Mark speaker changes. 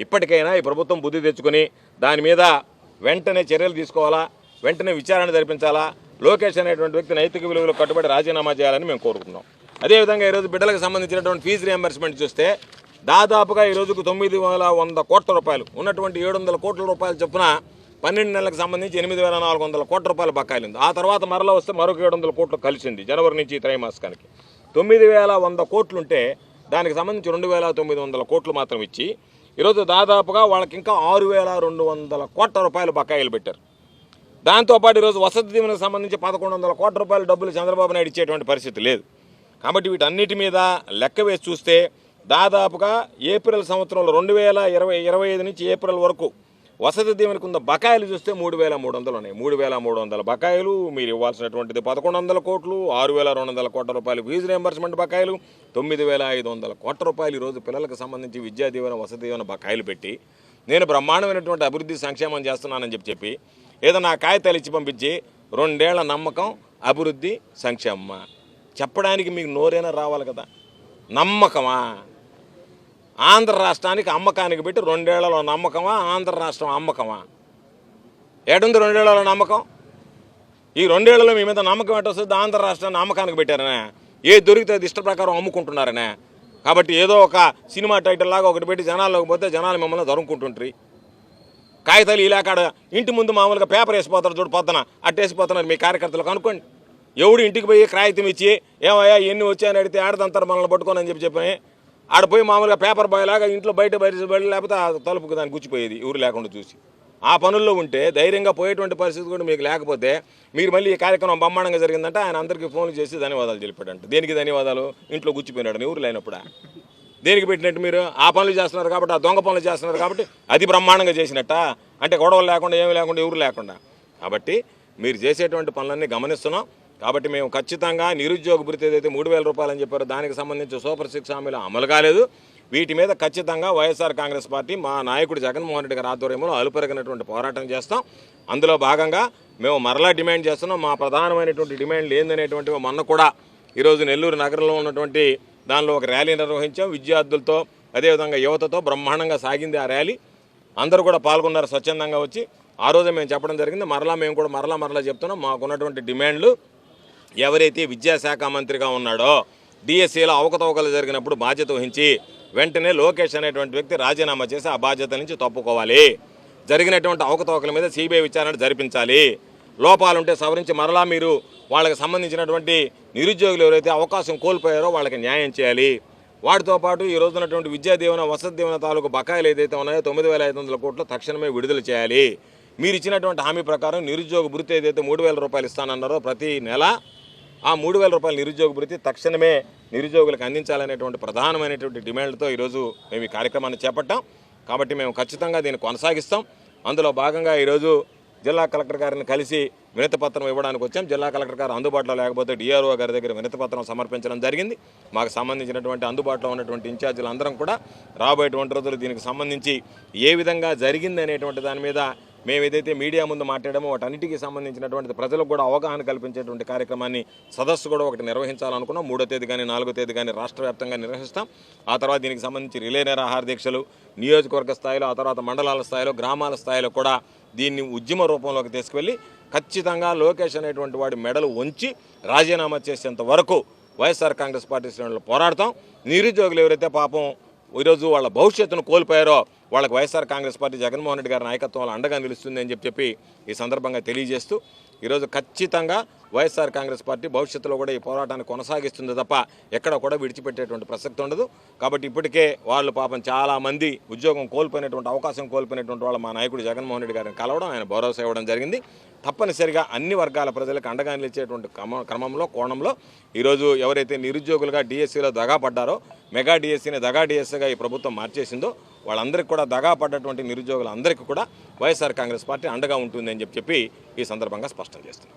Speaker 1: ఇప్పటికైనా ఈ ప్రభుత్వం బుద్ధి తెచ్చుకొని దాని మీద వెంటనే చర్యలు తీసుకోవాలా, వెంటనే విచారణ జరిపించాలా. లోకేష్ అనేటువంటి వ్యక్తి నైతిక విలువలకు కట్టుబడి రాజీనామా చేయాలని మేము కోరుకుంటున్నాం. అదేవిధంగా ఈరోజు బిడ్డలకు సంబంధించినటువంటి ఫీజు రియంబర్స్మెంట్ చూస్తే దాదాపుగా ఈ రోజుకు 9,100 కోట్ల రూపాయలు ఉన్నటువంటి 700 కోట్ల రూపాయలు చొప్పున 12 నెలలకు సంబంధించి 8,400 కోట్ల రూపాయలు బకాయిలు ఉంది. ఆ తర్వాత మరలా వస్తే మరొక 700 కోట్లు కలిసింది జనవరి నుంచి ఈ త్రైమాసికానికి. 9,100 కోట్లుంటే దానికి సంబంధించి 2,900 కోట్లు మాత్రం ఇచ్చి ఈరోజు దాదాపుగా వాళ్ళకి ఇంకా 6,200 కోట్ల రూపాయలు బకాయిలు పెట్టారు. దాంతోపాటు ఈరోజు వసతి దీవెనకు సంబంధించి 1,100 కోట్ల రూపాయల డబ్బులు చంద్రబాబు నాయుడు ఇచ్చేటువంటి పరిస్థితి లేదు. కాబట్టి వీటన్నిటి మీద లెక్క వేసి చూస్తే దాదాపుగా ఏప్రిల్ సంవత్సరంలో 2025 నుంచి ఏప్రిల్ వరకు వసతి దీవెనకు ఉన్న బకాయిలు చూస్తే 3,300 ఉన్నాయి. 3,300 బకాయిలు, మీరు ఇవ్వాల్సినటువంటిది 1,100 కోట్లు, 6,200 కోట్ల రూపాయలు ఫీజు రియంబర్స్మెంట్ బకాయిలు, 9,500 కోట్ల రూపాయలు ఈరోజు పిల్లలకు సంబంధించి విద్యా దీవెన వసతి దీవెన బకాయిలు పెట్టి నేను బ్రహ్మాండమైనటువంటి అభివృద్ధి సంక్షేమం చేస్తున్నానని చెప్పి ఏదైనా కాగితాలు ఇచ్చి పంపించి 2 ఏళ్ల నమ్మకం, అభివృద్ధి, సంక్షేమమా చెప్పడానికి మీకు నోరైనా రావాలి కదా. నమ్మకమా? ఆంధ్ర రాష్ట్రానికి అమ్మకానికి పెట్టి 2 ఏళ్లలో నమ్మకమా? ఆంధ్ర రాష్ట్రం అమ్మకమా? ఏడుంది 2 ఏళ్లలో నమ్మకం? ఈ 2 ఏళ్లలో మీ మీద నమ్మకం ఎట్టొస్తుంది? ఆంధ్ర రాష్ట్రాన్ని అమ్మకానికి పెట్టారనే, ఏ దొరికితే అది ఇష్ట ప్రకారం అమ్ముకుంటున్నారనే. కాబట్టి ఏదో ఒక సినిమా టైటిల్ లాగా ఒకటి పెట్టి జనాల్లోకి పోతే జనాలు మిమ్మల్ని దొరుకుంటుంటారు. కాగితాలు ఇలాకాడ ఇంటి ముందు మామూలుగా పేపర్ వేసిపోతారు చూడు, పొద్దున అట్టేసిపోతున్నారు. మీ కార్యకర్తలకు అనుకోండి, ఎవడు ఇంటికి పోయి కాగితం ఇచ్చి ఏమయ్యా ఎన్ని వచ్చాయని అడిగితే ఆడదంతారు మనల్ని పట్టుకొని అని చెప్పి ఆడపోయి మామూలుగా పేపర్ బాయ్ లాగా ఇంట్లో బయట లేకపోతే ఆ తలుపుకి దాన్ని గుచ్చిపోయేది ఎవరు లేకుండా చూసి. ఆ పనుల్లో ఉంటే ధైర్యంగా పోయేటువంటి పరిస్థితి కూడా మీకు లేకపోతే మీరు మళ్ళీ ఈ కార్యక్రమం బ్రహ్మాండంగా జరిగిందంటే ఆయన అందరికీ ఫోన్లు చేసి ధన్యవాదాలు తెలిపాడంట. దేనికి ధన్యవాదాలు? ఇంట్లో గుచ్చిపోయినాడు ఎవరు లేనప్పుడా? దేనికి పెట్టినట్టు? మీరు ఆ పనులు చేస్తున్నారు కాబట్టి, ఆ దొంగ పనులు చేస్తున్నారు కాబట్టి అది బ్రహ్మాండంగా చేసినట్ట. అంటే గొడవలు లేకుండా ఏమి లేకుండా ఎవరు లేకుండా. కాబట్టి మీరు చేసేటువంటి పనులన్నీ గమనిస్తున్నాం. కాబట్టి మేము ఖచ్చితంగా నిరుద్యోగ భృతి ఏదైతే 3,000 రూపాయలు అని చెప్పారో దానికి సంబంధించి సూపర్ 6 హామీలు అమలు కాలేదు. వీటి మీద ఖచ్చితంగా వైఎస్ఆర్ కాంగ్రెస్ పార్టీ మా నాయకుడు జగన్మోహన్ రెడ్డి గారి ఆధ్వర్యంలో అలుపెరగినటువంటి పోరాటం చేస్తాం. అందులో భాగంగా మేము మరలా డిమాండ్ చేస్తున్నాం. మా ప్రధానమైనటువంటి డిమాండ్లు ఏందనేటువంటివి మొన్న కూడా ఈరోజు నెల్లూరు నగరంలో ఉన్నటువంటి దానిలో ఒక ర్యాలీ నిర్వహించాం. విద్యార్థులతో అదేవిధంగా యువతతో బ్రహ్మాండంగా సాగింది ఆ ర్యాలీ. అందరూ కూడా పాల్గొన్నారు స్వచ్ఛందంగా వచ్చి. ఆ రోజే మేము చెప్పడం జరిగింది. మేము కూడా మరలా చెప్తున్నాం. మాకున్నటువంటి డిమాండ్లు, ఎవరైతే విద్యాశాఖ మంత్రిగా ఉన్నాడో డిఎస్సీలో అవకతవకలు జరిగినప్పుడు బాధ్యత వహించి వెంటనే లోకేష్ అనేటువంటి వ్యక్తి రాజీనామా చేసి ఆ బాధ్యత నుంచి తప్పుకోవాలి. జరిగినటువంటి అవకతవకల మీద సిబిఐ విచారణ జరిపించాలి. లోపాలుంటే సవరించి మరలా మీరు వాళ్ళకి సంబంధించినటువంటి నిరుద్యోగులు ఎవరైతే అవకాశం కోల్పోయారో వాళ్ళకి న్యాయం చేయాలి. వాటితో పాటు ఈ రోజునటువంటి విద్యా దీవెన వసతి దీవెన తాలూకు బకాయిలు ఏదైతే ఉన్నాయో 9,500 కోట్లు తక్షణమే విడుదల చేయాలి. మీరు ఇచ్చినటువంటి హామీ ప్రకారం నిరుద్యోగ భృతి ఏదైతే 3,000 రూపాయలు ఇస్తానన్నారో ప్రతి నెల ఆ 3,000 రూపాయల నిరుద్యోగ భృతి తక్షణమే నిరుద్యోగులకు అందించాలనేటువంటి ప్రధానమైనటువంటి డిమాండ్లతో ఈరోజు మేము ఈ కార్యక్రమాన్ని చేపట్టాం. కాబట్టి మేము ఖచ్చితంగా దీన్ని కొనసాగిస్తాం. అందులో భాగంగా ఈరోజు జిల్లా కలెక్టర్ గారిని కలిసి వినతిపత్రం ఇవ్వడానికి వచ్చాం. జిల్లా కలెక్టర్ గారు అందుబాటులో లేకపోతే డిఆర్ఓ గారి దగ్గర వినతిపత్రం సమర్పించడం జరిగింది. మాకు సంబంధించినటువంటి అందుబాటులో ఉన్నటువంటి ఇన్ఛార్జీలు అందరం కూడా రాబోయేటువంటి రోజులు దీనికి సంబంధించి ఏ విధంగా జరిగింది అనేటువంటి దాని మీద మేము ఏదైతే మీడియా ముందు మాట్లాడామో వాటన్నిటికీ సంబంధించినటువంటి ప్రజలకు కూడా అవగాహన కల్పించేటువంటి కార్యక్రమాన్ని సదస్సు కూడా ఒకటి నిర్వహించాలనుకున్నాం. 3వ తేదీ కానీ 4వ తేదీ కానీ రాష్ట్ర వ్యాప్తంగా నిర్వహిస్తాం. ఆ తర్వాత దీనికి సంబంధించి రిలే నిరాహార దీక్షలు నియోజకవర్గ స్థాయిలో, ఆ తర్వాత మండలాల స్థాయిలో, గ్రామాల స్థాయిలో కూడా దీన్ని ఉద్యమ రూపంలోకి తీసుకువెళ్ళి ఖచ్చితంగా లోకేష్ అనేటువంటి వాడి మెడలు వంచి రాజీనామా చేసేంత వరకు వైఎస్ఆర్ కాంగ్రెస్ పార్టీ శ్రేణులు పోరాడతాం. నిరుద్యోగులు ఎవరైతే పాపం ఈరోజు వాళ్ళ భవిష్యత్తును కోల్పోయారో వాళ్ళకి వైఎస్ఆర్ కాంగ్రెస్ పార్టీ జగన్మోహన్ రెడ్డి గారి నాయకత్వంలో అండగా నిలుస్తుంది అని చెప్పి ఈ సందర్భంగా తెలియజేస్తూ ఈరోజు ఖచ్చితంగా వైఎస్ఆర్ కాంగ్రెస్ పార్టీ భవిష్యత్తులో కూడా ఈ పోరాటాన్ని కొనసాగిస్తుంది తప్ప ఎక్కడ కూడా విడిచిపెట్టేటువంటి ప్రసక్తి ఉండదు. కాబట్టి ఇప్పటికే వాళ్ళు పాపం చాలామంది ఉద్యోగం కోల్పోయినటువంటి అవకాశం కోల్పోయినటువంటి వాళ్ళు మా నాయకుడు జగన్మోహన్ రెడ్డి గారిని కలవడం, ఆయన భరోసా ఇవ్వడం జరిగింది. తప్పనిసరిగా అన్ని వర్గాల ప్రజలకు అండగా నిలిచేటువంటి కోణంలో ఈరోజు ఎవరైతే నిరుద్యోగులుగా డిఎస్సీలో దగా పడ్డారో, మెగా డిఎస్సీని దగా డిఎస్సీగా ఈ ప్రభుత్వం మార్చేసిందో వాళ్ళందరికీ కూడా దగా పడ్డటువంటి నిరుద్యోగులందరికీ కూడా వైఎస్ఆర్ కాంగ్రెస్ పార్టీ అండగా ఉంటుందని చెప్పి ఈ సందర్భంగా స్పష్టం చేస్తున్నారు.